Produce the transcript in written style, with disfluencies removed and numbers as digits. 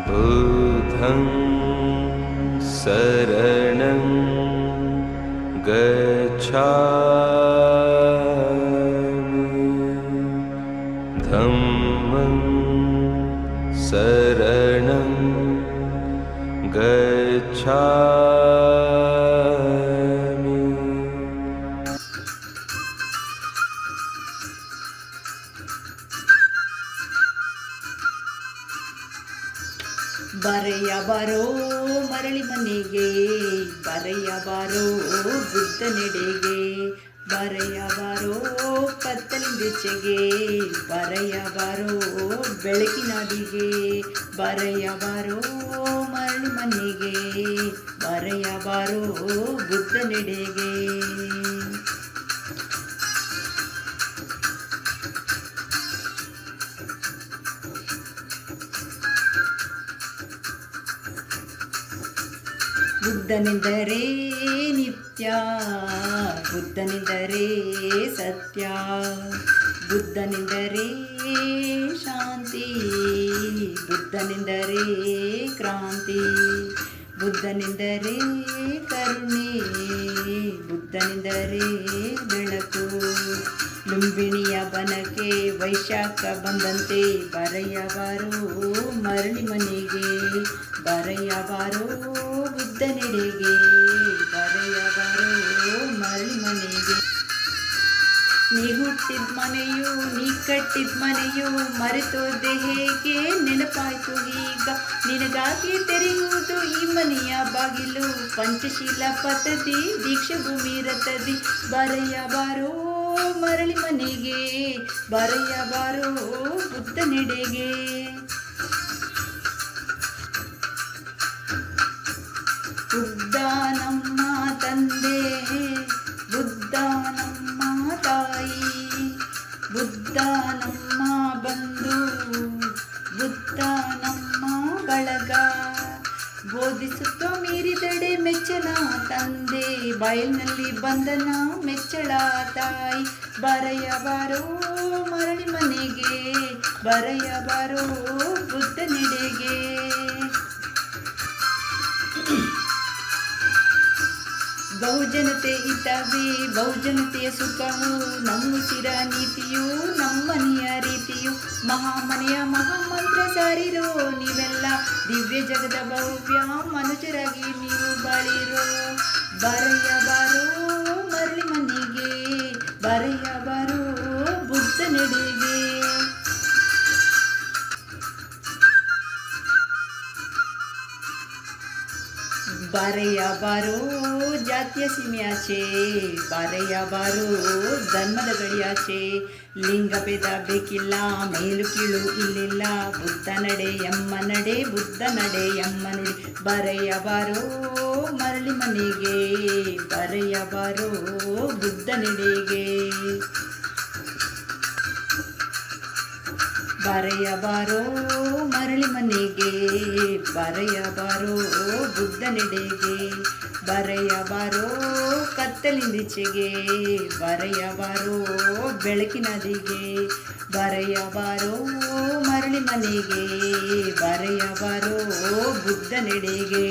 बुद्धं शरणं गच्छामि धम्मं शरणं गच्छामि। ಬರೆಯ ಬಾರೋ ಮರಳಿ ಮನೆಗೆ, ಬರೆಯ ಬಾರೋ ಬುದ್ಧನೆಡೆಗೆ, ಬರೆಯ ಬಾರೋ ಕತ್ತಲಿಂದೆಚೆಗೆ, ಬರೆಯ ಬಾರೋ ಬೆಳಕಿನದಿಗೆ, ಬರೆಯ ಬಾರೋ ಮರಳಿ ಮನೆಗೆ, ಬರೆಯ ಬಾರೋ ಬುದ್ಧನೆಡೆಗೆ. ಬುದ್ಧನೆಂದರೆ ನಿತ್ಯ, ಬುದ್ಧನೆಂದರೆ ಸತ್ಯ, ಬುದ್ಧನೆಂದರೆ ಶಾಂತಿ, ಬುದ್ಧನೆಂದರೆ ಕ್ರಾಂತಿ, ಬುದ್ಧನೆಂದರೆ ಕರುಣೆ, ಬುದ್ಧನೆಂದರೆ ಬೆಳಕು. ಲುಂಬಿಣಿಯ ಬನಕ್ಕೆ ವೈಶಾಖ ಬಂದಂತೆ, ಬರೆಯ ಬಾರೋ ಮರಳಿ ಮನೆಗೆ, ಬರೆಯ ಬಾರೋ ಬುದ್ಧನೆಡೆಗೆ, ಬರೆಯ ಬಾರೋ ಮರಳಿ ಮನೆಗೆ. ನೀ ಹುಟ್ಟಿದ ಮನೆಯು ನೀ ಕಟ್ಟಿದ ಮನೆಯು ಮರೆತೋದೆ ಹೇಗೆ, ನೆನಪಾಯ್ತು ಈಗ ನಿನಗಾಗಿ ತೆರೆಯುವುದು ಈ ಮನೆಯ ಬಾಗಿಲು. ಪಂಚಶೀಲ ಪದ್ಧತಿ ದೀಕ್ಷೆ ಭೂಮಿ ರಥದಿ, ಬರೆಯ ಬಾರೋ ಮರಳಿ ಮನೆಗೆ, ಬರೆಯ ಬಾರೋ ಬುದ್ಧನೆಡೆಗೆ. ಬುದ್ಧ ನಮ್ಮ ತಂದೆ, ಬುದ್ಧ ನಮ್ಮ ತಾಯಿ, ಬುದ್ಧ ನಮ್ಮ ಬಂಧು, ಬುದ್ಧ ನಮ್ಮ ಬಳಗ. ಬೋಧಿಸುತ್ತ ಮೀರಿದಡೆ ಮೆಚ್ಚಲ ತಂದೆ, ಬಯಲಿನಲ್ಲಿ ಬಂಧನ ಮೆಚ್ಚಳ ತಾಯಿ. ಬರೆಯ ಬಾರೋ ಮರಳಿ ಮನೆಗೆ, ಬರೆಯ ಬಾರೋ ಬುದ್ಧನೆಡೆಗೆ. ಬಹುಜನತೆ ಹಿತವೇ ಬಹುಜನತೆಯ ಸುಖವು, ನಮ್ಮುಸಿರ ನೀತಿಯು ನಮ್ಮನೆಯ ರೀತಿಯು. ಮಹಾಮನೆಯ ಮಹಾಮಂತ್ರ ಸಾರಿರೋ ನೀವೆಲ್ಲ, ದಿವ್ಯ ಜಗದ ಭವ್ಯ ಮನುಜರಾಗಿ ನೀವು ಬಾಳಿರೋ. ಬರೆಯ ಬಾರೋ ಮರಳಿ ಮನೆಗೆ, ಬರೆಯ ಬಾರೋ ಬುದ್ಧನೆಡೆಗೆ. ಬರೆಯ ಬಾರೋ ಜಾತಿಯ ಸೀಮೆಯಾಚೆ, ಬರೆಯ ಬಾರೋ ಧರ್ಮದ ಗಡಿಯಾಚೆ. ಲಿಂಗ ಭೇದ ಬೇಕಿಲ್ಲ, ಮೇಲು ಕೀಳು ಇಲ್ಲಿಲ್ಲ, ಬುದ್ಧ ನಡೆ ಎಮ್ಮ ನಡೆ, ಬುದ್ಧ ನಡೆ ಎಮ್ಮ ನುಡಿ. ಬರೆಯ ಬಾರೋ ಮರಳಿ ಮನೆಗೆ, ಬರೆಯ ಬಾರೋ ಬುದ್ಧನೆಡೆಗೆ. ಬರೆಯ ಬಾರೋ ಮರಳಿ ಮನೆಗೆ, ಬರೆಯ ಬಾರೋ ಬುದ್ಧನೆಡೆಗೆ, ಬರೆಯ ಬಾರೋ ಕತ್ತಲಿಂದೀಚೆಗೆ, ಬರೆಯ ಬಾರೋ ಬೆಳಕಿನದಿಗೆ, ಬರೆಯ ಬಾರೋ ಮರಳಿ ಮನೆಗೆ, ಬರೆಯ ಬಾರೋ ಬುದ್ಧನೆಡೆಗೆ.